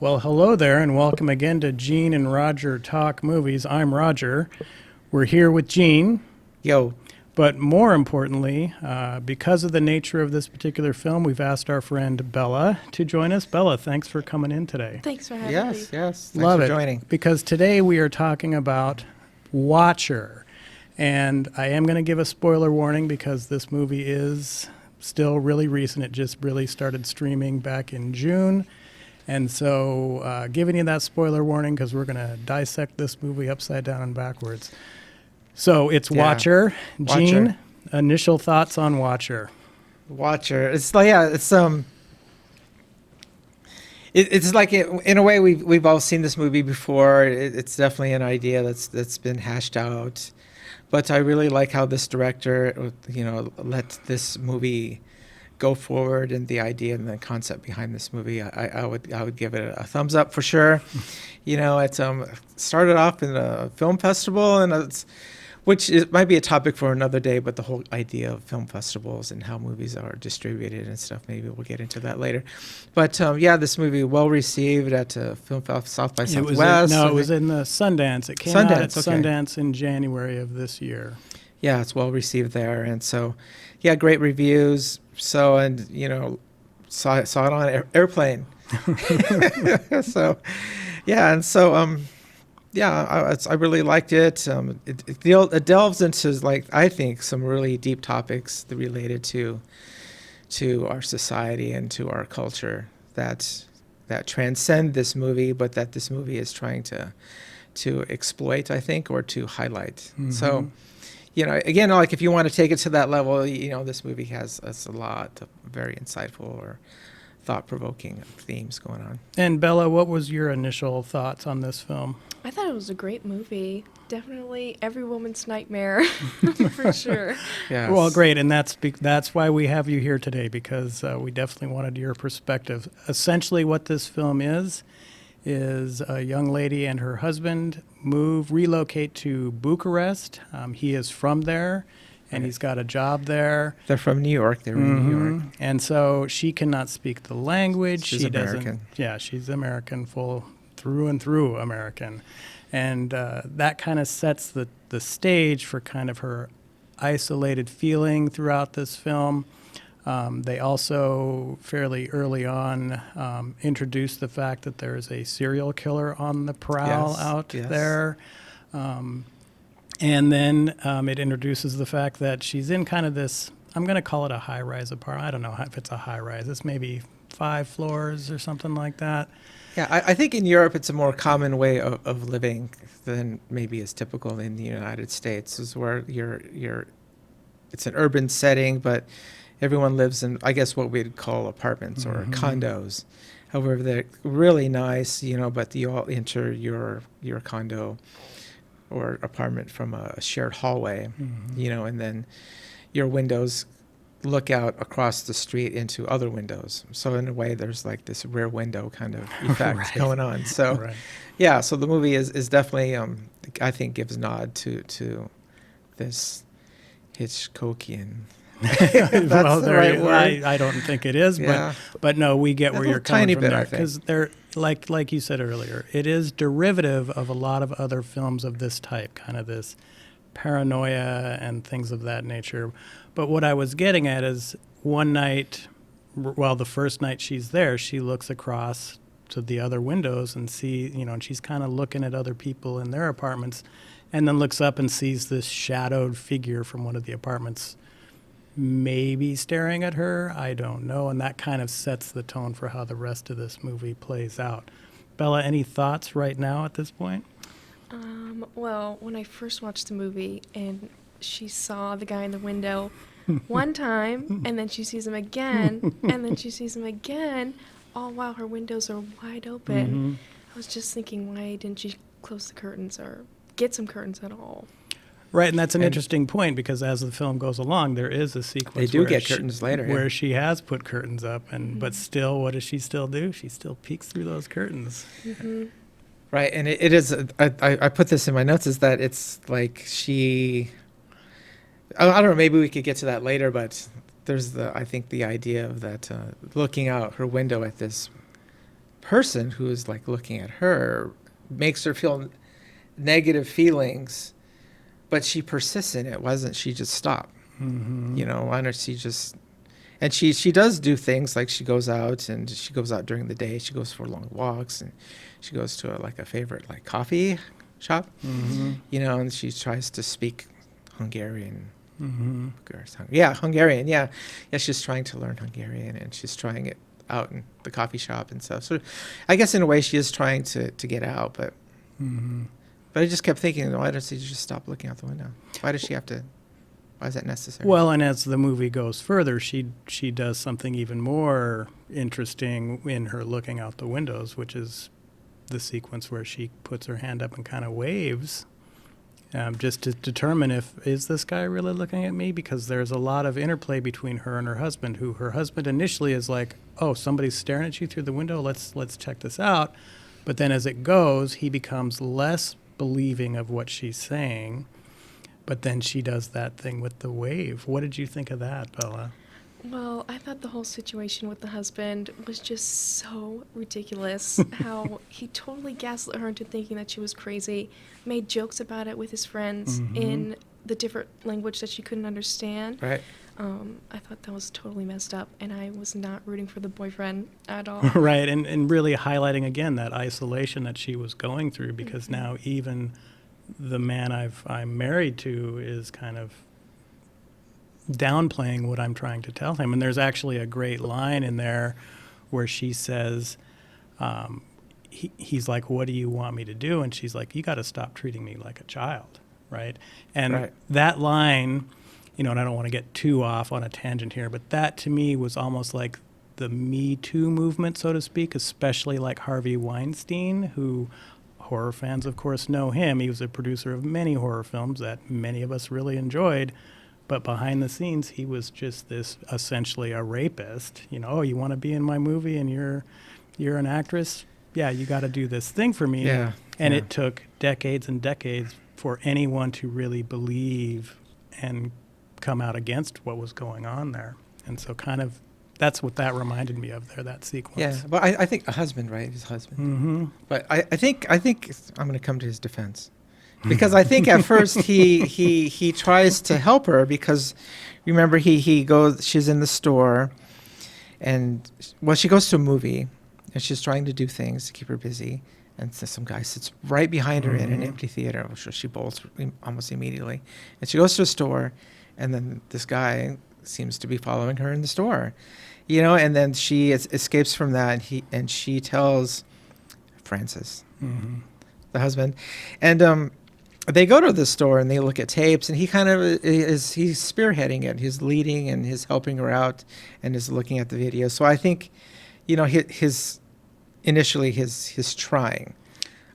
Well, hello there, and welcome again to Gene and Roger Talk Movies. I'm Roger. We're here with Gene, Yo, but more importantly, because of the nature of this particular film, we've asked our friend Bella to join us. Bella, thanks for coming in today. Thanks for having me. yes. Thanks Love for it. joining. Because today we are talking about Watcher. And I am going to give a spoiler warning because this movie is still really recent. It just really started streaming back in June. And so, giving you that spoiler warning because we're going to dissect this movie upside down and backwards. So, it's Yeah. Watcher. Watcher. Gene, initial thoughts on Watcher. Watcher. It's like it's like in a way we've all seen this movie before. It's definitely an idea that's been hashed out. But I really like how this director, let this movie go forward, and the idea and the concept behind this movie. I would give it a thumbs up for sure. It's started off in a film festival, and might be a topic for another day. But the whole idea of film festivals and how movies are distributed and stuff, maybe we'll get into that later. But this movie well received at Film Fest South by Southwest. It was in the Sundance. It came out at Sundance, okay. Sundance in January of this year. Yeah, it's well received there, and so, great reviews. So, and saw it on airplane. So, I really liked it. It delves into I think some really deep topics that related to our society and to our culture that transcend this movie, but that this movie is trying to exploit, I think, or to highlight. Mm-hmm. So. Again, if you want to take it to that level, this movie has a lot of very insightful or thought-provoking themes going on. And Bella, what was your initial thoughts on this film? I thought it was a great movie. Every woman's nightmare, for sure. Yes. Well, great, and that's why we have you here today, because we definitely wanted your perspective. Essentially, what this film is a young lady and her husband relocate to Bucharest. He is from there, and he's got a job there. They're from New York. They were in New York. And so she cannot speak the language. She's American. She's American, full through and through American. And that kind of sets the stage for kind of her isolated feeling throughout this film. They also, fairly early on, introduced the fact that there is a serial killer on the prowl Yes. there. And then it introduces the fact that she's in kind of this, I'm going to call it a high-rise apartment. I don't know if it's a high-rise. It's maybe 5 floors or something like that. Yeah, I think in Europe it's a more common way of living than maybe is typical in the United States, is where it's an urban setting, but everyone lives in, I guess, what we'd call apartments or condos. However, they're really nice, but you all enter your condo or apartment from a shared hallway, and then your windows look out across the street into other windows. So in a way, there's like this rear window kind of effect Right. going on. So, Right. So the movie is definitely, I think, gives nod to this Hitchcockian. Well, the right word. I don't think it is, Yeah. but no, we get where you're coming tiny from bit, there, I think. because they're like you said earlier, it is derivative of a lot of other films of this type, kind of this paranoia and things of that nature. But what I was getting at is one night, the first night she's there, she looks across to the other windows and and she's kind of looking at other people in their apartments, and then looks up and sees this shadowed figure from one of the apartments maybe staring at her. I don't know. And that kind of sets the tone for how the rest of this movie plays out. Bella, any thoughts right now at this point? Well, when I first watched the movie and she saw the guy in the window one time, and then she sees him again, and then she sees him again, all while her windows are wide open. I was just thinking, why didn't she close the curtains or get some curtains at all? Right, and that's an interesting point, because as the film goes along, there is a sequence They do where get curtains later, yeah. where she has put curtains up, but still, what does she still do? She still peeks through those curtains. Right, and it is. I put this in my notes, is that it's like she. I don't know. Maybe we could get to that later, but there's I think the idea of that looking out her window at this person who is like looking at her makes her feel negative feelings, but she persists in it. Why doesn't she just stop? Mm-hmm. You know, why don't she just, and she does do things like she goes out during the day. She goes for long walks, and she goes to like a favorite like coffee shop, Mm-hmm. you know, and she tries to speak Hungarian. Mm-hmm. Yeah, Hungarian. Yeah. Yeah, she's trying to learn Hungarian, and she's trying it out in the coffee shop and stuff. So I guess in a way she is trying to get out, but Mm-hmm. I just kept thinking, why does she just stop looking out the window? Why does she have to? Why is that necessary? Well, and as the movie goes further, she does something even more interesting in her looking out the windows, which is the sequence where she puts her hand up and kind of waves, just to determine is this guy really looking at me? Because there's a lot of interplay between her and her husband, who her husband initially is like, oh, somebody's staring at you through the window. Let's check this out. But then as it goes, he becomes less believing of what she's saying. But then she does that thing with the wave. What did you think of that, Bella? Well, I thought the whole situation with the husband was just so ridiculous. How he totally gaslit her into thinking that she was crazy, made jokes about it with his friends Mhm. in the different language that she couldn't understand. Right. I thought that was totally messed up, and I was not rooting for the boyfriend at all. Right, and really highlighting again that isolation that she was going through, because Mhm. now even the man I'm married to is kind of downplaying what I'm trying to tell him. And there's actually a great line in there where she says, he's like, what do you want me to do? And she's like, you got to stop treating me like a child, right? And Right. that line, you know, and I don't want to get too off on a tangent here, but that to me was almost like the Me Too movement, so to speak, especially like Harvey Weinstein, who horror fans, of course, know him. He was a producer of many horror films that many of us really enjoyed. But behind the scenes, he was just this essentially a rapist. You know, oh, you want to be in my movie and you're an actress? Yeah, you got to do this thing for me. Yeah. And yeah. it took decades and decades for anyone to really believe and come out against what was going on there. And so kind of that's what that reminded me of there, that sequence. Yeah, but I think a husband, right? His husband. Mm-hmm. But I think I'm going to come to his defense, because I think at first he tries to help her, because remember he goes, she's in the store, and well, she goes to a movie, and she's trying to do things to keep her busy, and so some guy sits right behind her in an Mhm. empty theater. So she bolts almost immediately, and she goes to a store, and then this guy seems to be following her in the store, you know, and then she escapes from that, and she tells Francis, Mm-hmm. the husband, and they go to the store and they look at tapes, and he kind of he's spearheading it, he's leading and he's helping her out and is looking at the video. So I think, you know, his initially his trying,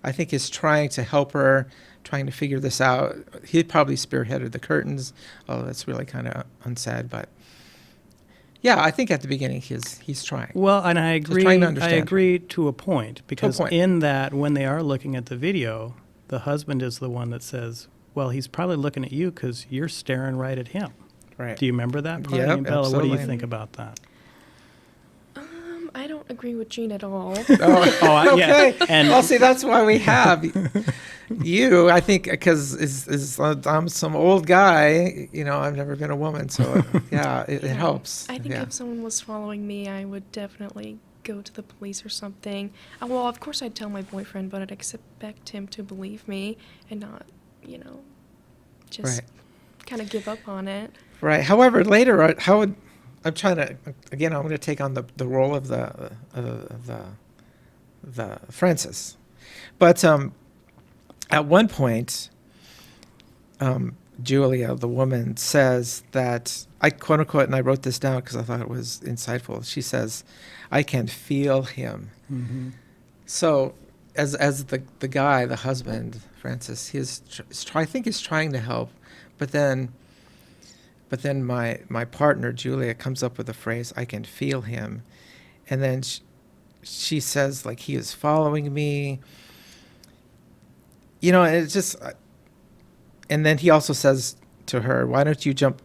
I think he's trying to help her, trying to figure this out. He probably spearheaded the curtains. Oh, that's really kind of unsaid, but yeah, I think at the beginning he's trying. Well, and I agree. trying to I understand. agree to a point, because point. in that, when they are looking at the video, the husband is the one that says, "Well, he's probably looking at you because you're staring right at him." Right. Do you remember that part? Yep, I mean, Bella, what do you absolutely. think about that? I don't agree with Gene at all. Oh, yeah. Okay. And Well, see, that's why we have you. I think because I'm some old guy. You know, I've never been a woman, so yeah, it Yeah. helps. I think yeah. if someone was following me, I would definitely go to the police or something. Well, of course I'd tell my boyfriend, but I'd expect him to believe me and not, you know, just Right. kind of give up on it. Right. However, later, how would I'm trying to again? I'm going to take on the role of the Francis, but at one point, Julia, the woman, says that I quote unquote, and I wrote this down because I thought it was insightful. She says, "I can feel him." Mhm. So, as the guy, the husband, Francis, I think he's trying to help, but then my partner Julia comes up with the phrase, "I can feel him," and then she says like he is following me. You know, and it's just, and then he also says to her, "Why don't you jump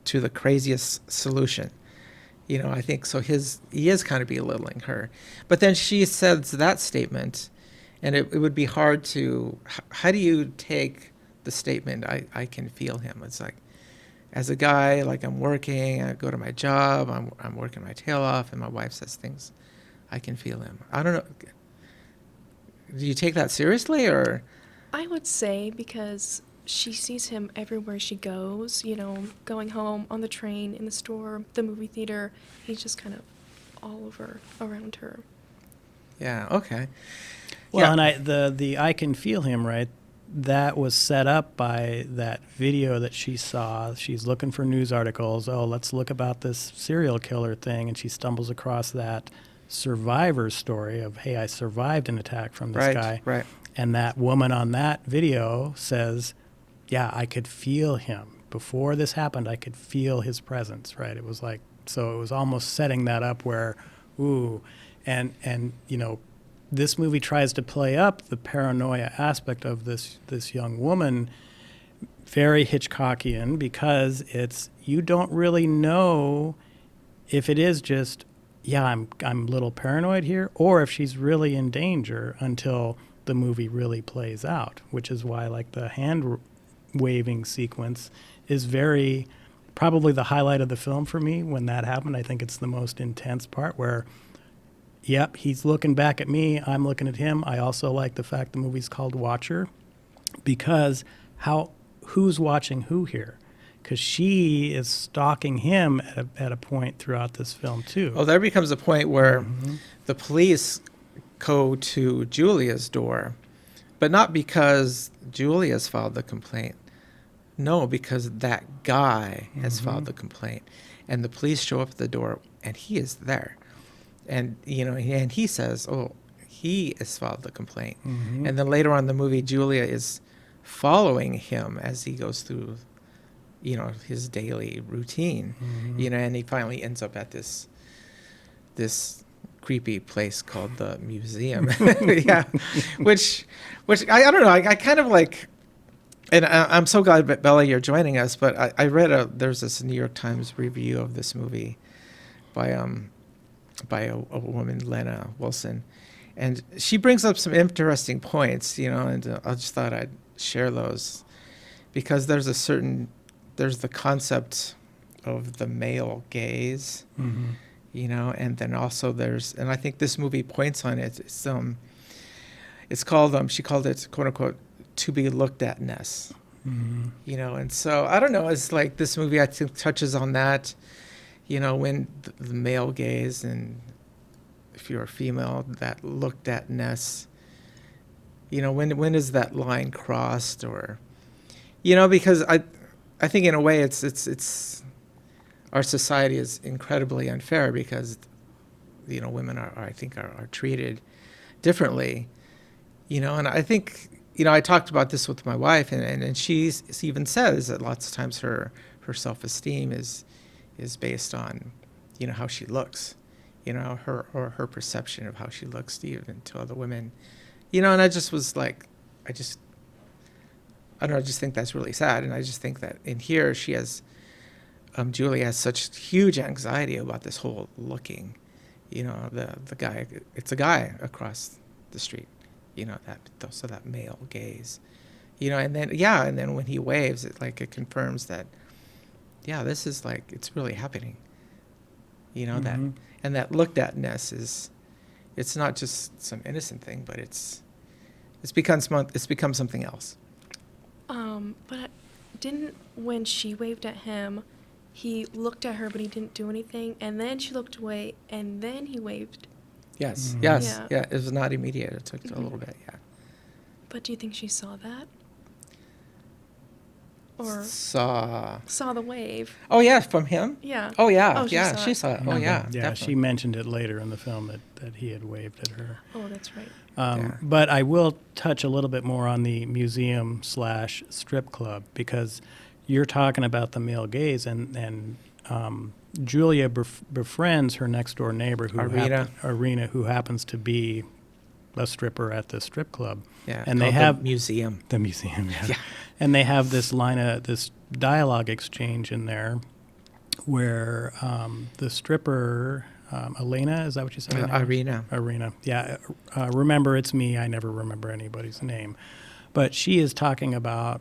to the craziest solution?" You know, I think so. He is kind of belittling her, but then she says that statement, and it would be hard to. How do you take the statement? I can feel him. It's like, as a guy, like I'm working, I go to my job, I'm working my tail off, and my wife says things, I can feel him. I don't know. Do you take that seriously, or? I would say because she sees him everywhere she goes, you know, going home, on the train, in the store, the movie theater. He's just kind of all over around her. Yeah. Okay. Well, Yeah. and the I can feel him, right? That was set up by that video that she saw. She's looking for news articles. Oh, let's look about this serial killer thing, and she stumbles across that survivor story of, hey, I survived an attack from this guy. Right. And that woman on that video says, yeah, I could feel him. Before this happened, I could feel his presence, right? It was like, so it was almost setting that up where, ooh, and you know, this movie tries to play up the paranoia aspect of this young woman, very Hitchcockian, because it's, you don't really know if it is just, yeah, I'm a little paranoid here, or if she's really in danger until the movie really plays out, which is why like the hand waving sequence is probably the highlight of the film for me when that happened. I think it's the most intense part where, yep, he's looking back at me, I'm looking at him. I also like the fact the movie's called Watcher, because who's watching who here? Because she is stalking him at a point throughout this film too. Well, there becomes a point where the police go to Julia's door, but not because Julia's filed the complaint. No, because that guy has filed the complaint, and the police show up at the door, and he is there, and you know, and he says, "Oh, he has filed the complaint," and then later on in the movie, Julia is following him as he goes through, you know, his daily routine, you know, and he finally ends up at this creepy place called the museum. Yeah, which I don't know. I kind of like, and I'm so glad, Bella, you're joining us. But I read there's this New York Times review of this movie by a woman, Lena Wilson, and she brings up some interesting points, you know, and I just thought I'd share those because there's the concept of the male gaze. You know, and then also and I think this movie points on it. It's called, she called it, quote unquote, to be looked at-ness. You know, and so I don't know. It's like this movie I think touches on that. You know, when the male gaze, and if you're a female, that looked at-ness. You know, when is that line crossed, or, you know, because I think in a way it's our society is incredibly unfair because, you know, women are treated differently, you know, and I think, you know, I talked about this with my wife, and she even says that lots of times her self-esteem is based on, you know, how she looks, you know, her perception of how she looks even to other women, you know, and I just was like, I don't know, I just think that's really sad, and I just think that in here she has, Julia has such huge anxiety about this whole looking, you know, the guy, it's a guy across the street, you know, that male gaze, you know, and then when he waves, it confirms that, yeah, this is like, it's really happening, you know, that looked at-ness it's not just some innocent thing, but it's become something else. But when she waved at him, he looked at her, but he didn't do anything, and then she looked away, and then he waved. Yes, Yeah. it was not immediate. It took a little bit, yeah. But do you think she saw that? Or saw the wave? Oh yeah, from him. Yeah. Oh yeah, Oh, yeah. she She saw saw it. Oh yeah, Yeah, definitely. she mentioned it later in the film that he had waved at her. Oh, that's right. Yeah. But I will touch a little bit more on the museum/strip club, because you're talking about the male gaze, and Julia befriends her next door neighbor, Arena, who happens to be a stripper at the strip club. Yeah, and they called have the museum. The museum, yeah. Yeah. And they have this dialogue exchange in there where the stripper, Elena, is that what you said? her name is? Irina. Irina. Yeah. Remember, it's me. I never remember anybody's name. But she is talking about,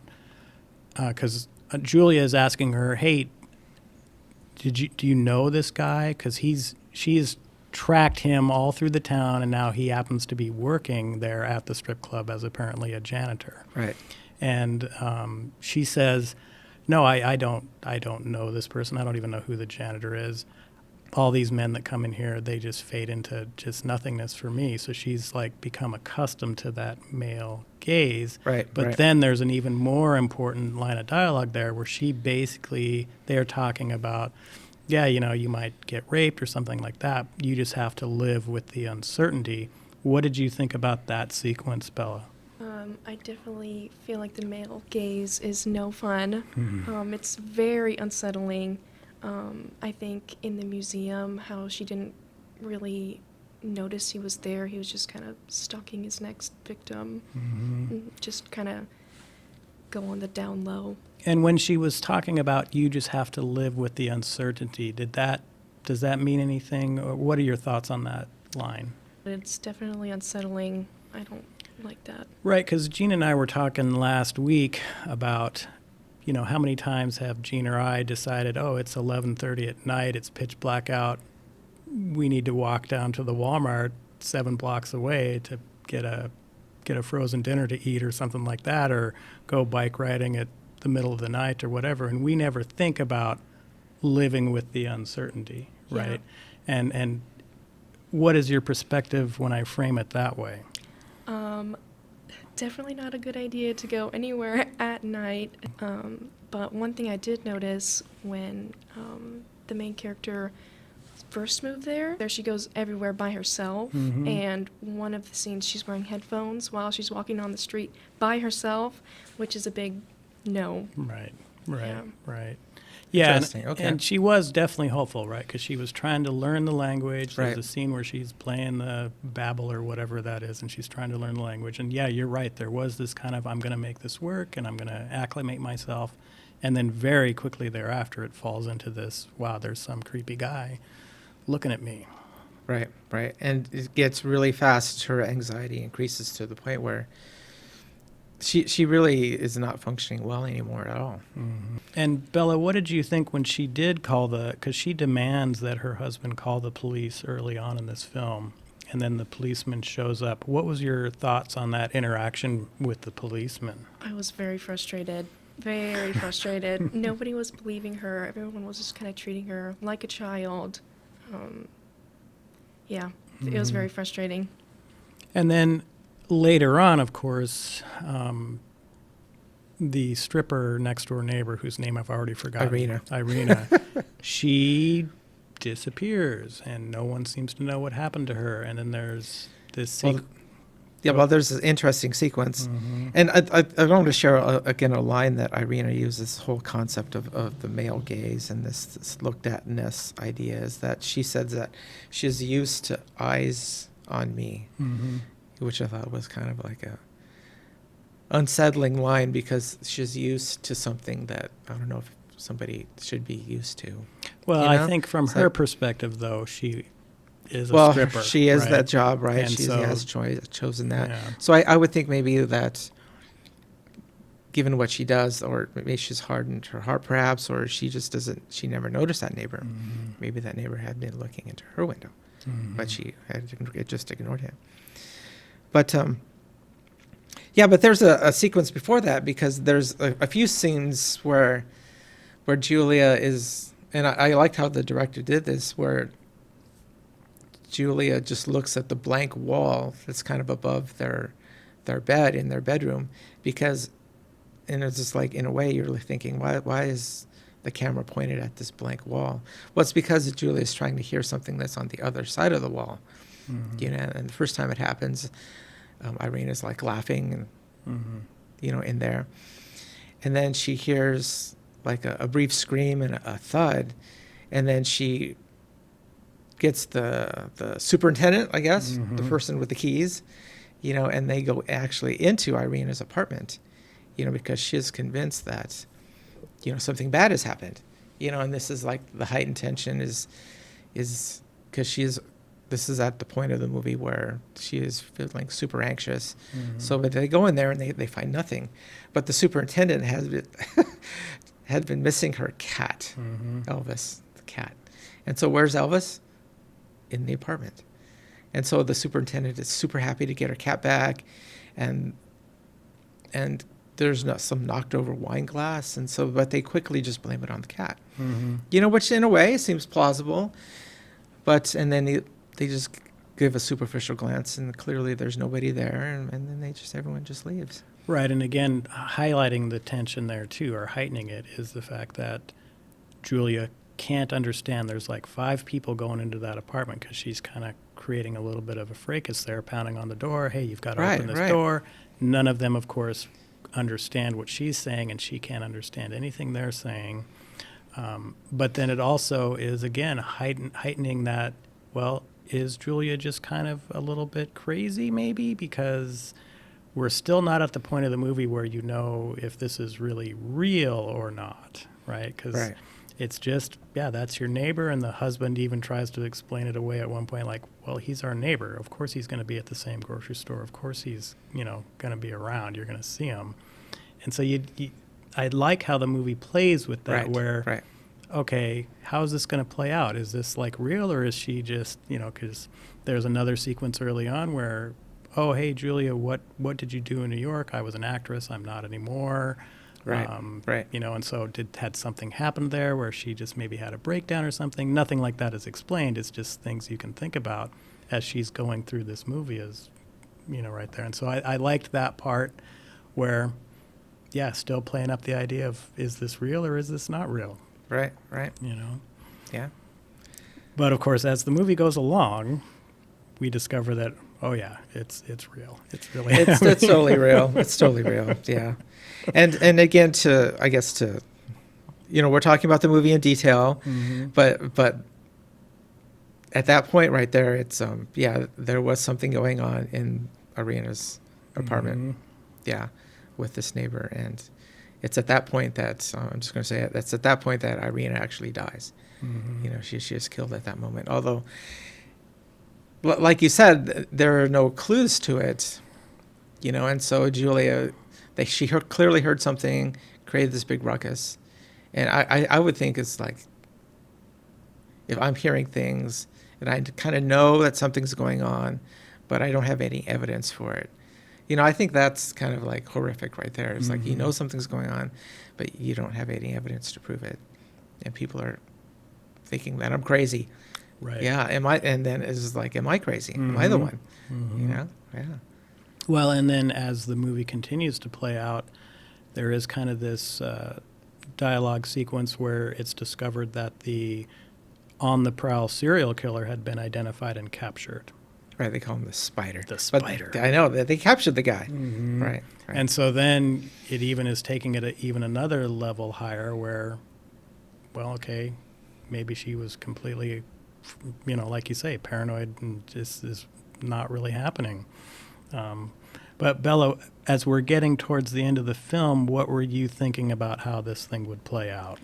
because Julia is asking her, hey, do you know this guy? Because she's tracked him all through the town, and now he happens to be working there at the strip club as apparently a janitor. Right. And she says, no, I don't know this person. I don't even know who the janitor is. All these men that come in here, they just fade into just nothingness for me. So she's like become accustomed to that male gaze. Right. But right. then there's an even more important line of dialogue there where they're talking about, yeah, you might get raped or something like that. You just have to live with the uncertainty. What did you think about that sequence, Bella? I definitely feel like the male gaze is no fun. Mm-hmm. It's very unsettling. I think in the museum, how she didn't really notice he was there. He was just kind of stalking his next victim. And just kind of go on the down low. And when she was talking about you just have to live with the uncertainty, does that mean anything? Or what are your thoughts on that line? It's definitely unsettling. I don't like that. Right, because Gene and I were talking last week about, how many times have Gene or I decided, oh, it's 11:30 at night, it's pitch black out, we need to walk down to the Walmart 7 blocks away to get a frozen dinner to eat or something like that, or go bike riding at the middle of the night or whatever, and we never think about living with the uncertainty, right? Yeah. And what is your perspective when I frame it that way? Definitely not a good idea to go anywhere at night. But one thing I did notice when the main character first moved there she goes everywhere by herself. Mm-hmm. And one of the scenes, she's wearing headphones while she's walking on the street by herself, which is a big no. Right. Yeah. Yeah, Interesting, okay. and she was definitely hopeful, right? Because she was trying to learn the language. Right. There's a scene where she's playing the Babel or whatever that is, and she's trying to learn the language. And yeah, you're right. There was this kind of, I'm going to make this work, and I'm going to acclimate myself. And then very quickly thereafter, it falls into this, wow, there's some creepy guy looking at me. Right. And it gets really fast. Her anxiety increases to the point where she really is not functioning well anymore at all. Mm-hmm. And Bella, what did you think when she did because she demands that her husband call the police early on in this film, and then the policeman shows up. What was your thoughts on that interaction with the policeman? I was very frustrated. Very frustrated. Nobody was believing her. Everyone was just kind of treating her like a child. It was very frustrating. And then later on, of course, the stripper next door neighbor, whose name I've already forgotten. Irina. She disappears, and no one seems to know what happened to her. And then there's this there's an interesting sequence. Mm-hmm. And I want to share, again, a line that Irina uses, this whole concept of the male gaze and this looked-at-ness idea, is that she says that she's used to eyes on me, Mm-hmm. which I thought was kind of like a unsettling line, because she's used to something that I don't know if somebody should be used to. Well, You know? I think from So- her perspective, though, she is a stripper. She is right? that job, right? And She so- has chosen that. Yeah. So I would think maybe that, given what she does, or maybe she's hardened her heart perhaps, or she just doesn't, she never noticed that neighbor. Mm-hmm. Maybe that neighbor had been looking into her window, but she had just ignored him. But but there's a sequence before that, because there's a few scenes where Julia is, and I liked how the director did this, where Julia just looks at the blank wall that's kind of above their bed in their bedroom, because, and it's just like, in a way, you're thinking, why is the camera pointed at this blank wall? Well, it's because Julia is trying to hear something that's on the other side of the wall. Mm-hmm. And the first time it happens, Irina's like laughing and Mm-hmm. in there, and then she hears like a brief scream and a thud, and then she gets the superintendent, I guess, the Mhm. person with the keys, and they go actually into Irina's apartment, because she's convinced that something bad has happened, you know, and this is like the heightened tension is because this is at the point of the movie where she is feeling super anxious. So but they go in there and they find nothing, but the superintendent had been missing her cat, Elvis the cat. And so where's Elvis? In the apartment. And so the superintendent is super happy to get her cat back, and there's some knocked over wine glass, and so but they quickly just blame it on the cat. You know, which in a way seems plausible, but and then they just give a superficial glance, and clearly there's nobody there, and then everyone just leaves. Right, and again, highlighting the tension there too, or heightening it, is the fact that Julia can't understand there's like 5 people going into that apartment because she's kind of creating a little bit of a fracas there, pounding on the door. Hey, you've got to open this door. None of them, of course, understand what she's saying, and she can't understand anything they're saying. But then it also is, again, heightening that, well, is Julia just kind of a little bit crazy maybe? Because we're still not at the point of the movie where you know if this is really real or not, right? Because it's just, yeah, that's your neighbor, and the husband even tries to explain it away at one point, like, well, he's our neighbor. Of course he's going to be at the same grocery store. Of course he's, going to be around. You're going to see him. And so I like how the movie plays with that, where, okay, how is this going to play out? Is this like real, or is she just, because there's another sequence early on where, oh, hey, Julia, what did you do in New York? I was an actress. I'm not anymore. And so had something happened there where she just maybe had a breakdown or something? Nothing like that is explained. It's just things you can think about as she's going through this movie, is, right there. And so I liked that part where, yeah, still playing up the idea of, is this real or is this not real? Right. Yeah. But of course, as the movie goes along, we discover that, oh yeah, it's real. It's really it's totally real. It's totally real. Yeah. And again, we're talking about the movie in detail, but at that point right there, it's there was something going on in Irina's apartment, with this neighbor, and it's at that point that I'm just going to say it. That's at that point that Irina actually dies. She is killed at that moment. Although, like you said, there are no clues to it, and so Julia, she clearly heard something, created this big ruckus. And I would think it's like, if I'm hearing things and I kind of know that something's going on, but I don't have any evidence for it. I think that's kind of like horrific right there. It's like, something's going on, but you don't have any evidence to prove it. And people are thinking that I'm crazy. Right. Yeah. And then it's like, am I crazy? Am I the one? Yeah. Well, and then as the movie continues to play out, there is kind of this dialogue sequence where it's discovered that the on-the-prowl serial killer had been identified and captured. Right, they call him the Spider. The Spider. But I know, they captured the guy. Right. And so then it even is taking it even another level higher where, well, okay, maybe she was completely, like you say, paranoid, and this is not really happening. But Bella, as we're getting towards the end of the film, what were you thinking about how this thing would play out?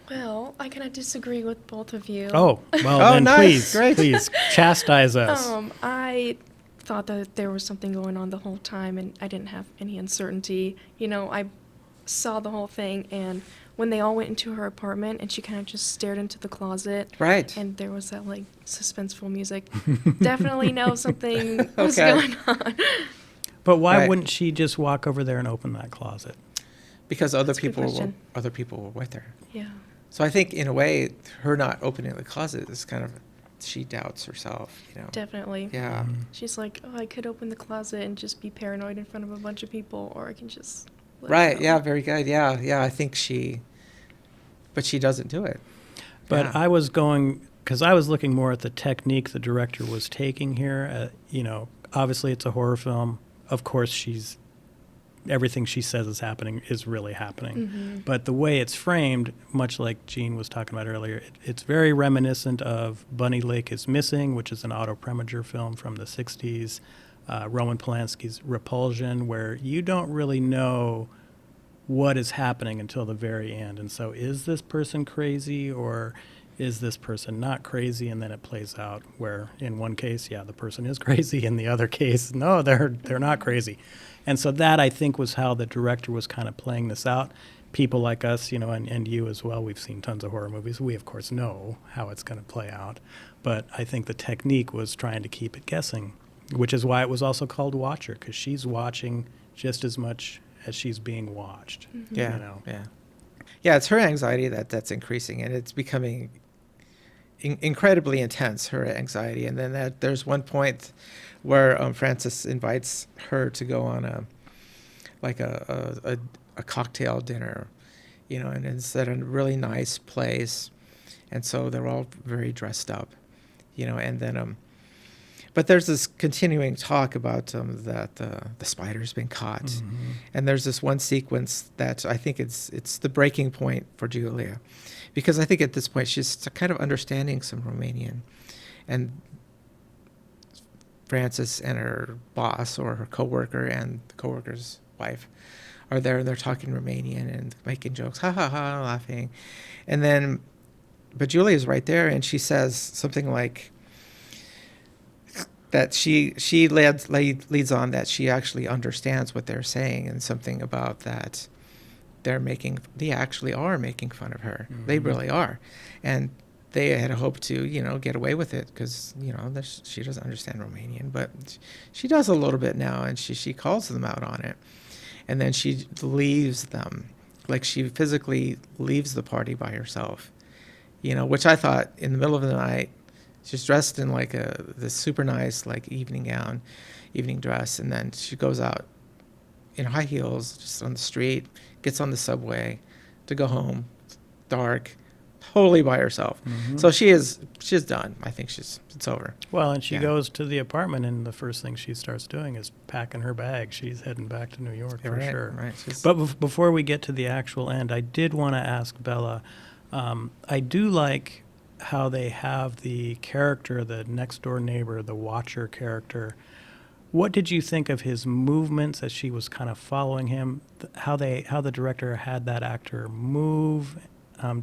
Well, I kind of disagree with both of you. Oh, well, then nice. please chastise us. I thought that there was something going on the whole time, and I didn't have any uncertainty. I saw the whole thing, and when they all went into her apartment, and she kind of just stared into the closet. Right. And there was that, like, suspenseful music. Definitely know something was going on. But why wouldn't she just walk over there and open that closet? Because other people were with her. Yeah. So I think, in a way, her not opening the closet is kind of, she doubts herself, Definitely. Yeah. She's like, oh, I could open the closet and just be paranoid in front of a bunch of people, or I can just let it go. Yeah, very good. Yeah, I think but she doesn't do it. But I was because I was looking more at the technique the director was taking here. Obviously it's a horror film. Of course, everything she says is really happening. But the way it's framed, much like Gene was talking about earlier, it's very reminiscent of Bunny Lake is Missing, which is an Otto Preminger film from the 60s, Roman Polanski's Repulsion, where you don't really know what is happening until the very end. And so is this person crazy, or is this person not crazy? And then it plays out where in one case, yeah, the person is crazy. In the other case, no, they're not crazy. And so that, I think, was how the director was kind of playing this out. People like us, and you as well, we've seen tons of horror movies. We, of course, know how it's going to play out. But I think the technique was trying to keep it guessing, which is why it was also called Watcher, because she's watching just as much as she's being watched. Yeah, yeah. It's her anxiety that's increasing, and it's becoming incredibly intense. Her anxiety, and then there's one point where Francis invites her to go on a cocktail dinner, and it's at a really nice place, and so they're all very dressed up, and then but there's this continuing talk about that the spider's been caught, Mm-hmm. and there's this one sequence that I think it's the breaking point for Julia, because I think at this point she's kind of understanding some Romanian, and Frances and her boss or her coworker and the coworker's wife are there, and they're talking Romanian and making jokes, ha ha ha, laughing, and then, but Julia's right there, and she says something like that she leads on that she actually understands what they're saying, and something about that they actually are making fun of her. Mm-hmm. They really are, and they had hoped to, get away with it because, she doesn't understand Romanian, but she does a little bit now, and she calls them out on it. And then she leaves them, like she physically leaves the party by herself, which I thought in the middle of the night, she's dressed in like this super nice like evening dress, and then she goes out in high heels just on the street, gets on the subway to go home, dark, totally by herself. Mm-hmm. So she's done. I think it's over. Well, and she Yeah. goes to the apartment, and the first thing she starts doing is packing her bag. She's heading back to New York for Right, sure. right. But before we get to the actual end, I did want to ask Bella, I do like how they have the character, the next door neighbor, the Watcher character. What did you think of his movements as she was kind of following him? How the director had that actor move?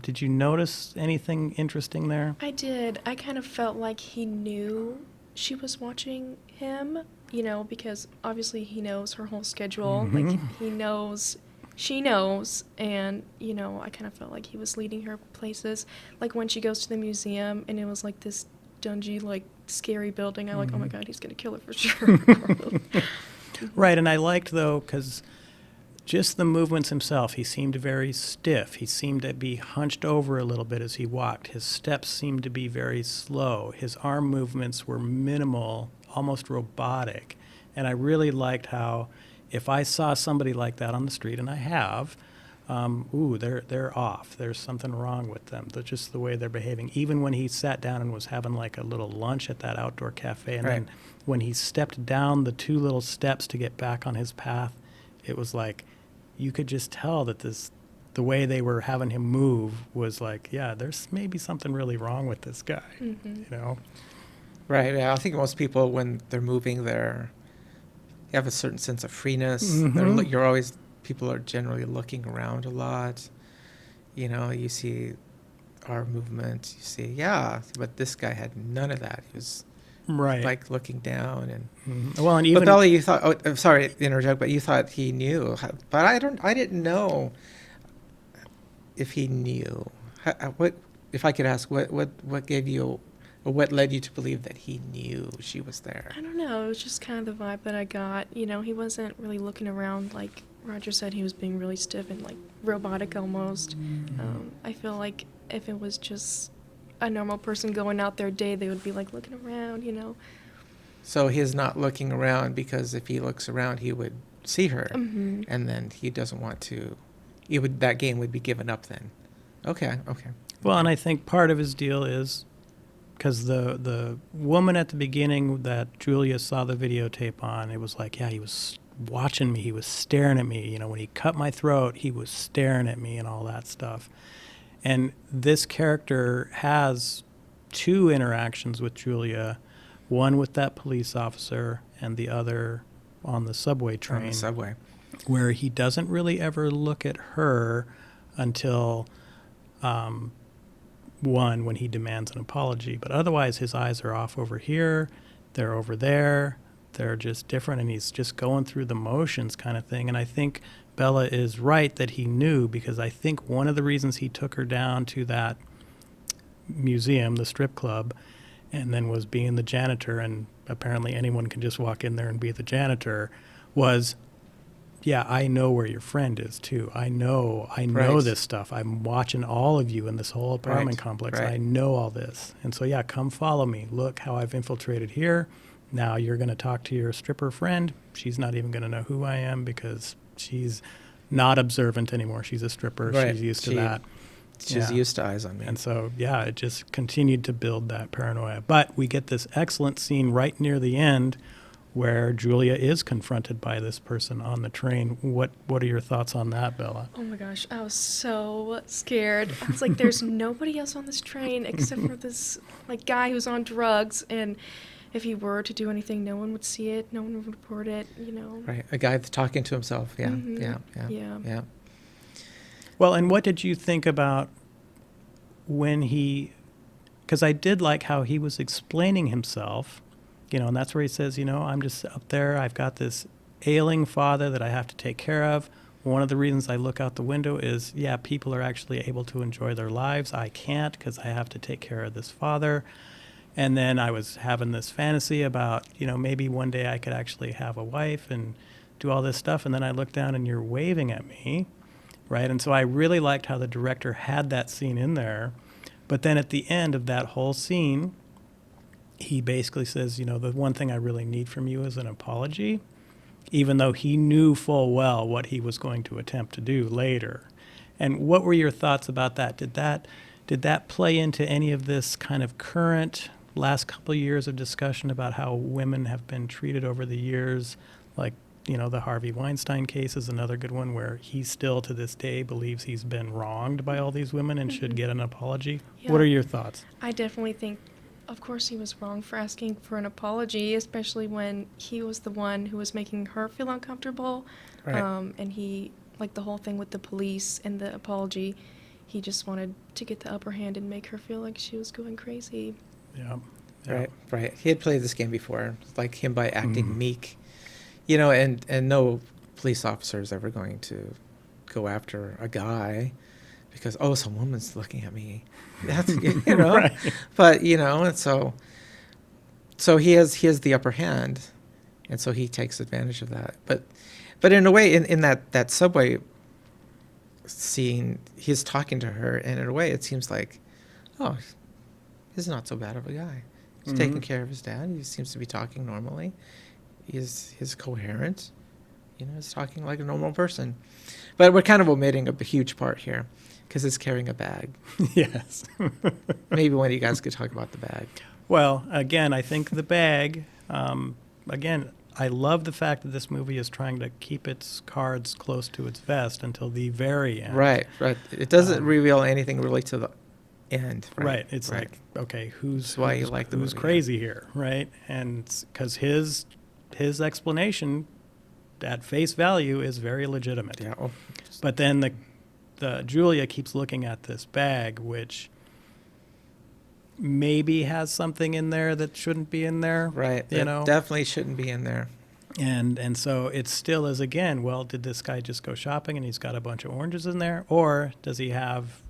Did you notice anything interesting there? I did. I kind of felt like he knew she was watching him, because obviously he knows her whole schedule. Mhm. Like, he knows, she knows, and, I kind of felt like he was leading her places. Like, when she goes to the museum, and it was, like, this dungy, like, scary building, I'm like, oh my God, he's going to kill her for sure. Right, and I liked, though, because just the movements himself, he seemed very stiff. He seemed to be hunched over a little bit as he walked. His steps seemed to be very slow. His arm movements were minimal, almost robotic. And I really liked how, if I saw somebody like that on the street, and I have, they're off. There's something wrong with them. They're just the way they're behaving. Even when he sat down and was having like a little lunch at that outdoor cafe, and Right. then when he stepped down the 2 little steps to get back on his path, it was like, you could just tell that the way they were having him move was like, yeah, there's maybe something really wrong with this guy, Right. Yeah. I think most people, when they're moving, they have a certain sense of freeness. Mhm. People are generally looking around a lot. You see our movement. You see, yeah, but this guy had none of that. He was Right. like looking down and. Well, and even But Bella, you thought. Oh, I'm sorry to interject, but you thought he knew. But I didn't know if he knew. What, if I could ask, what gave you, or what led you to believe that he knew she was there? I don't know. It was just kind of the vibe that I got. He wasn't really looking around like Roger said. He was being really stiff and like robotic almost. I feel like if it was just a normal person going out their day, they would be like looking around, So he's not looking around because if he looks around, he would see her, Mm-hmm. and then he doesn't want to. That game would be given up then. Okay. Well, and I think part of his deal is because the woman at the beginning that Julia saw the videotape on, it was like, yeah, he was watching me, he was staring at me. When he cut my throat, he was staring at me and all that stuff. And this character has 2 interactions with Julia, one with that police officer and the other on the subway train. On the subway. where he doesn't really ever look at her until one, when he demands an apology. But otherwise, his eyes are off over here, they're over there, they're just different, and he's just going through the motions kind of thing. And I think Bella is right that he knew, because I think one of the reasons he took her down to that museum, the strip club, and then was being the janitor, and apparently anyone can just walk in there and be the janitor, was, yeah, I know where your friend is too. I know Right. this stuff. I'm watching all of you in this whole apartment Right, complex. right. I know all this. And so, yeah, come follow me. Look how I've infiltrated here. Now you're going to talk to your stripper friend. She's not even going to know who I am because she's not observant anymore. She's a stripper. Right. She's used to She- that. She's Yeah. used to eyes on me. And so, yeah, it just continued to build that paranoia. But we get this excellent scene right near the end where Julia is confronted by this person on the train. What are your thoughts on that, Bella? Oh my gosh, I was so scared. I was like, there's nobody else on this train except for this like guy who's on drugs, and if he were to do anything, no one would see it, no one would report it, you know. Right. A guy that's talking to himself. Yeah. Mhm. Yeah. Yeah. Well, and what did you think about when because I did like how he was explaining himself, and that's where he says, I'm just up there. I've got this ailing father that I have to take care of. One of the reasons I look out the window is, yeah, people are actually able to enjoy their lives. I can't because I have to take care of this father. And then I was having this fantasy about, maybe one day I could actually have a wife and do all this stuff. And then I look down and you're waving at me, right? And so I really liked how the director had that scene in there. But then at the end of that whole scene, he basically says, the one thing I really need from you is an apology, even though he knew full well what he was going to attempt to do later. And what were your thoughts about that? Did that play into any of this kind of current last couple of years of discussion about how women have been treated over the years? Like, the Harvey Weinstein case is another good one where he still to this day believes he's been wronged by all these women and should get an apology. Yeah. What are your thoughts? I definitely think, of course, he was wrong for asking for an apology, especially when he was the one who was making her feel uncomfortable. Right. And he, like the whole thing with the police and the apology, he just wanted to get the upper hand and make her feel like she was going crazy. Yeah. Right. He had played this game before, like him by acting Mhm. meek, and no police officer is ever going to go after a guy because, some woman's looking at me. That's, Right. But, and so he has the upper hand, and so he takes advantage of that. But in a way, in that subway scene, he's talking to her, and in a way, it seems like, he's not so bad of a guy. He's taking care of his dad. He seems to be talking normally. He's coherent. He's talking like a normal person. But we're kind of omitting a huge part here because it's carrying a bag. Yes. Maybe one of you guys could talk about the bag. Well, again, I think the bag, again, I love the fact that this movie is trying to keep its cards close to its vest until the very end. Right. It doesn't reveal anything really to the end. Right. It's like, okay, who's why you like the who's movie, crazy here, right? And because his explanation at face value is very legitimate. Yeah. But then the Julia keeps looking at this bag, which maybe has something in there that shouldn't be in there. Right. You know? Definitely shouldn't be in there. And so it still is, again, well, did this guy just go shopping and he's got a bunch of oranges in there? Or does he have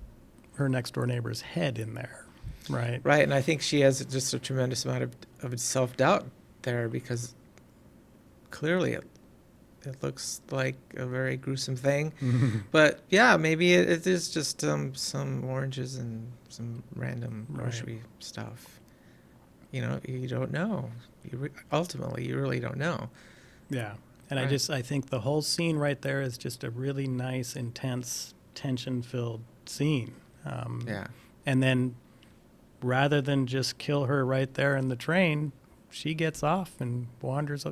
her next door neighbor's head in there? Right. Right. And I think she has just a tremendous amount of self-doubt there because clearly it looks like a very gruesome thing. But yeah, maybe it is just some oranges and some random grocery stuff. You don't know. Ultimately, you really don't know. Yeah. And Right. I think the whole scene right there is just a really nice, intense, tension-filled scene. Yeah. And then rather than just kill her right there in the train, she gets off and wanders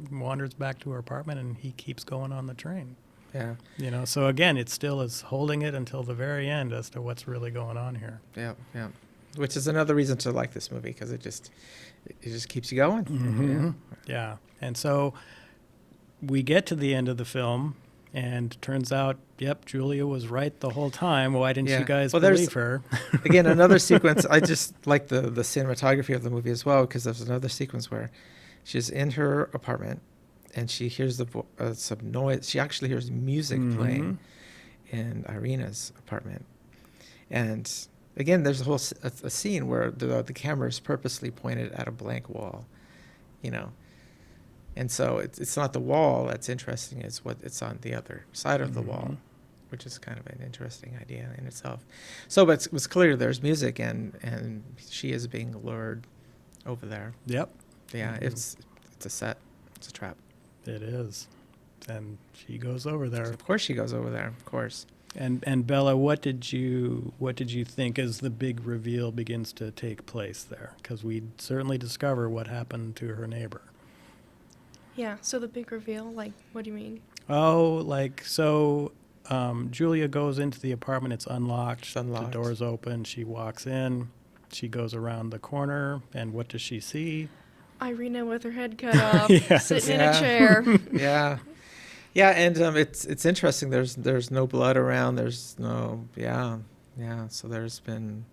back to her apartment, and he keeps going on the train. Yeah. So again, it still is holding it until the very end as to what's really going on here. Yeah. Yeah. Which is another reason to like this movie because it just keeps you going. Yeah. And so we get to the end of the film, And turns out, yep, Julia was right the whole time. Why didn't Yeah. you guys Well, there's- believe her? Again, another sequence. I just like the cinematography of the movie as well, because there's another sequence where she's in her apartment and she hears some noise. She actually hears music playing in Irina's apartment. And again, there's a scene where the camera is purposely pointed at a blank wall, you know. And so it's not the wall that's interesting, it's it's on the other side of the wall, which is kind of an interesting idea in itself. So, but it was clear there's music and she is being lured over there. Yep, Yeah, it's a set. It's a trap. it is. And she goes over there. Of course she goes over there, of course. And Bella, what did you think as the big reveal begins to take place there? Because we certainly discover what happened to her neighbor. Yeah, so the big reveal, like, what do you mean? Oh, like so. Julia goes into the apartment. It's unlocked. It's unlocked. The door's open. She walks in. She goes around the corner, and what does she see? Irina with her head cut off, Yes. sitting in Yeah. a chair. Yeah. Yeah, and it's interesting. There's no blood around. There's no yeah. So there's been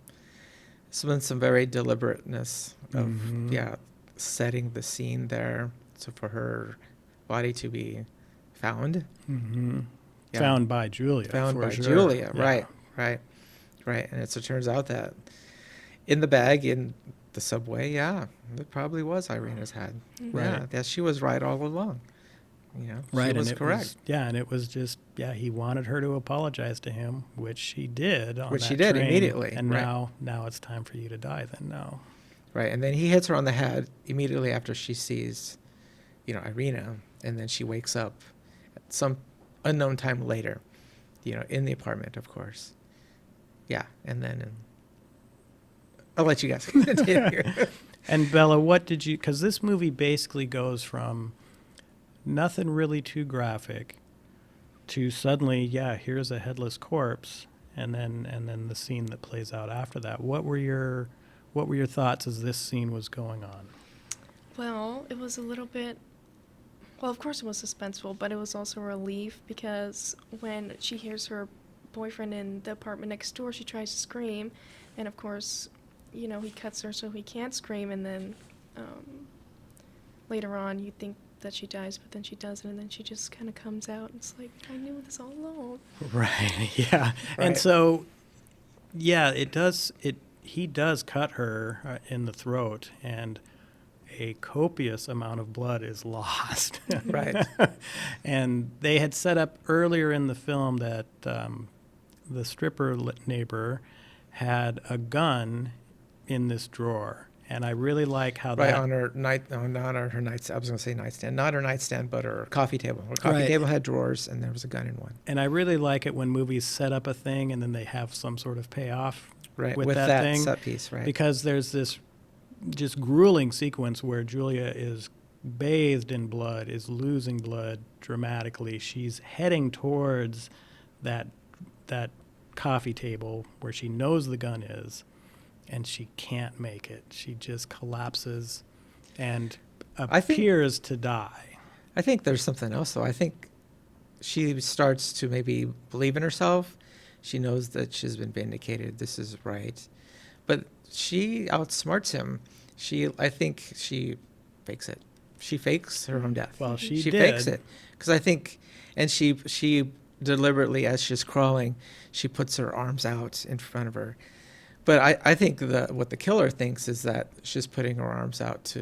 some very deliberateness of setting the scene there, so for her body to be found. Mm-hmm. Yeah. Found by Julia. Found for by sure. Julia. Yeah. Right. And it turns out that in the bag in the subway, yeah, it probably was Irina's head. Right. Yeah, that she was right all along. You know, Right, she was and correct. and it was just, he wanted her to apologize to him, which she did. Which that she did train, immediately, And right. now it's time for you to die. Then now, Right, and then he hits her on the head immediately after she sees, Irina, and then she wakes up at some unknown time later, in the apartment, of course. Yeah, and then I'll let you guys continue. And Bella, what did you? Because this movie basically goes from nothing really too graphic to suddenly, here's a headless corpse, and then the scene that plays out after that. What were your thoughts as this scene was going on? Well, it was a little bit. Well, of course it was suspenseful, but it was also a relief because when she hears her boyfriend in the apartment next door, she tries to scream, and of course, he cuts her so he can't scream, and then later on you think that she dies, but then she doesn't, and then she just kind of comes out, and it's like, I knew this all along. Right. Yeah. And Right. so, it does. He does cut her in the throat, and a copious amount of blood is lost. Right. And they had set up earlier in the film that the stripper neighbor had a gun in this drawer. And I really like how Right, that... on her not on her nightstand. I was going to say nightstand. Not her nightstand, but her coffee table. Her coffee Right. table had drawers, and there was a gun in one. And I really like it when movies set up a thing and then they have some sort of payoff Right, with with that that thing. set piece, right. Because there's this just grueling sequence where Julia is bathed in blood, is losing blood dramatically. She's heading towards that coffee table where she knows the gun is, and she can't make it. She just collapses and I think- appears to die. I think there's something else, though. I think she starts to maybe believe in herself. She knows that she's been vindicated. This is right. But she outsmarts him. I think she fakes it. She fakes her own death. Well, she fakes did. it. Because I think, and she deliberately, as she's crawling, she puts her arms out in front of her. But I think what the killer thinks is that she's putting her arms out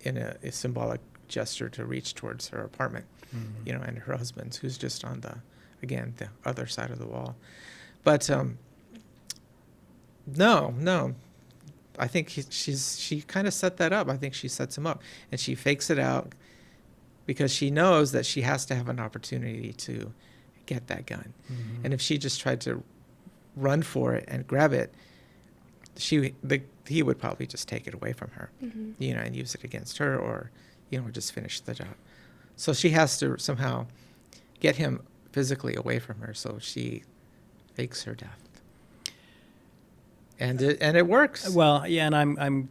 in a symbolic gesture to reach towards her apartment, and her husband's, who's just on the other side of the wall. But no, I think she kind of set that up. I think she sets him up, and she fakes it out because she knows that she has to have an opportunity to get that gun. And if she just tried to run for it and grab it, he would probably just take it away from her, and use it against her, or just finish the job. So she has to somehow get him physically away from her. So she fakes her death, and it works. Well, yeah, and I'm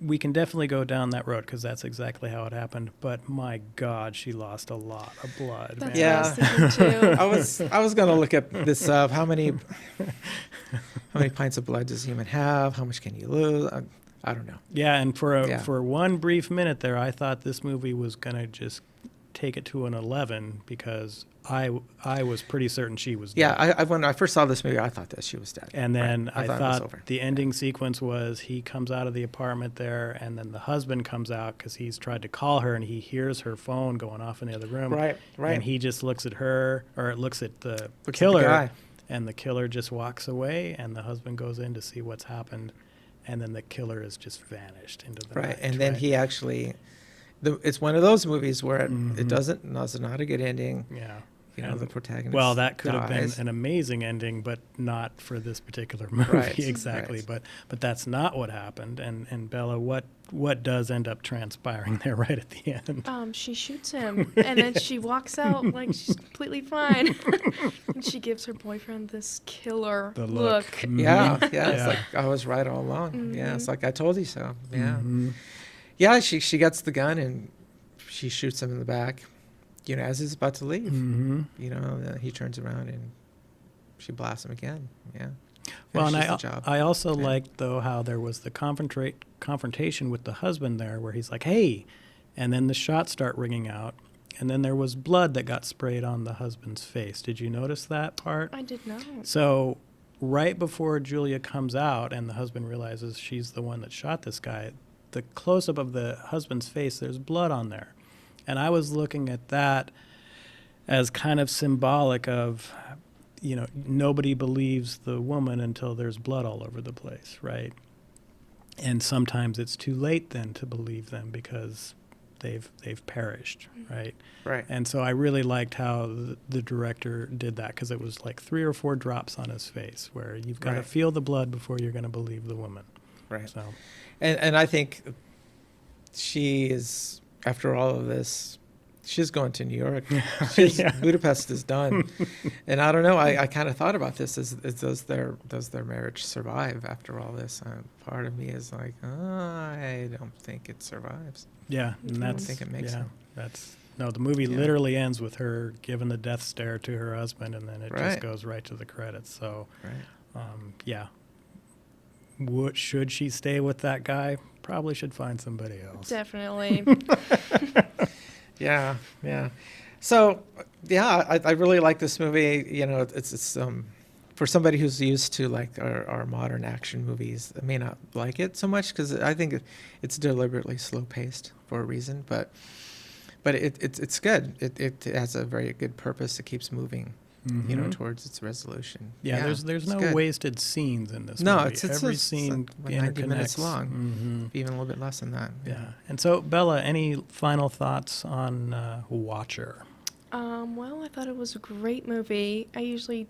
we can definitely go down that road because that's exactly how it happened. But my God, she lost a lot of blood. That's man. what I was thinking too. I was gonna look at this up. How many pints of blood does a human have? How much can you lose? I don't know. Yeah, and Yeah. for one brief minute there, I thought this movie was gonna just take it to an 11 because I was pretty certain she was Yeah, dead. when I first saw this movie, I thought that she was dead. And then Right. I it was thought over. the ending sequence was he comes out of the apartment there, and then the husband comes out because he's tried to call her, and he hears her phone going off in the other room. Right, right. And he just looks at her, or looks at the Looks at the killer, guy. and the killer just walks away, and the husband goes in to see what's happened, and then the killer has just vanished into the Right, night. and then right? he actually, it's one of those movies where it Mhm. doesn't, it's not a good ending. Yeah. You know, And- the protagonist. Well, that could have been dies. an amazing ending, but not for this particular movie Right, exactly. right. But that's not what happened. And Bella, what does end up transpiring there right at the end? She shoots him, and then she walks out like she's completely fine. And she gives her boyfriend this killer The look. look. Yeah, Mhm. yeah, it's Yeah. like I was right all along. Yeah, it's Mhm. like I told you so. Yeah, Mhm. yeah. She gets the gun and she shoots him in the back. You know, as he's about to leave. Mhm. You know, he turns around and she blasts him again. Yeah. Well, and Finishes the job. I also Yeah. liked though how there was the confrontation with the husband there, where he's like, "Hey," and then the shots start ringing out, and then there was blood that got sprayed on the husband's face. Did you notice that part? I did not. So, right before Julia comes out and the husband realizes she's the one that shot this guy, the close up of the husband's face, there's blood on there. And I was looking at that as kind of symbolic of, you know, nobody believes the woman until there's blood all over the place, right? And sometimes it's too late then to believe them because they've perished, right? Right. And so I really liked how the director did that because it was like 3 or 4 drops on his face where you've got to Right. feel the blood before you're going to believe the woman. Right. So, And I think she is, after all of this, she's going to New York. Yeah. Budapest is done. And I don't know. I kind of thought about this: is does their marriage survive after all this? Part of me is like, I don't think it survives. yeah, and I don't that's think it makes yeah, it. that's no. The movie Yeah. literally ends with her giving the death stare to her husband, and then it just Right. goes right to the credits. So, Right. yeah. Should she stay with that guy? Probably should find somebody else. Definitely. Yeah. Yeah. So, yeah, I really like this movie. You know, it's for somebody who's used to like our modern action movies, I may not like it so much because I think it's deliberately slow paced for a reason, but it's good. It has a very good purpose. It keeps moving, you know, Mhm. towards its resolution. Yeah, there's it's no good. wasted scenes in this No, movie. it's Every just scene like 90 minutes interconnects. long. Mhm. Even a little bit less than that. Yeah. And so, Bella, any final thoughts on Watcher? Well, I thought it was a great movie. I usually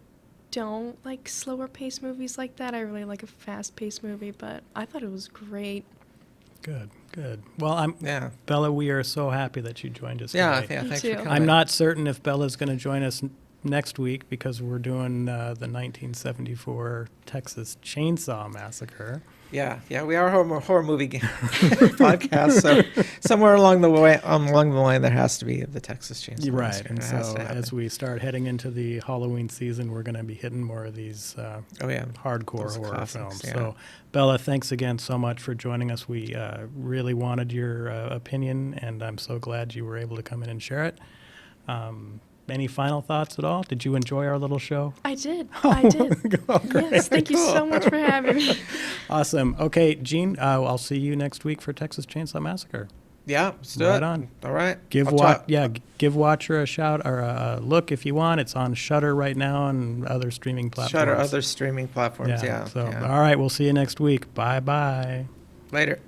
don't like slower paced movies like that. I really like a fast paced movie, but I thought it was great. Good, good. Well, Yeah. Bella, we are so happy that you joined us Yeah. today. Yeah. Me Thanks too. for coming. I'm not certain if Bella's going to join us next week because we're doing the 1974 Texas Chainsaw Massacre. Yeah, we are a horror movie podcast. So somewhere along the line, there has to be the Texas Chainsaw Right, Massacre. and It has so to happen. as we start heading into the Halloween season, we're going to be hitting more of these Oh yeah, hardcore Those horror classics, films. yeah. So, Bella, thanks again so much for joining us. We really wanted your opinion, and I'm so glad you were able to come in and share it. Any final thoughts at all? Did you enjoy our little show? I did. I did. Oh, great. Yes, thank you so much for having me. Awesome. Okay, Gene, I'll see you next week for Texas Chainsaw Massacre. yeah. Let's do Right it. on. All right. Give I'll talk- give Watcher a shout or a look if you want. It's on Shudder right now and other streaming platforms. Shutter other streaming platforms. Yeah. So, yeah. all right, we'll see you next week. Bye bye. Later.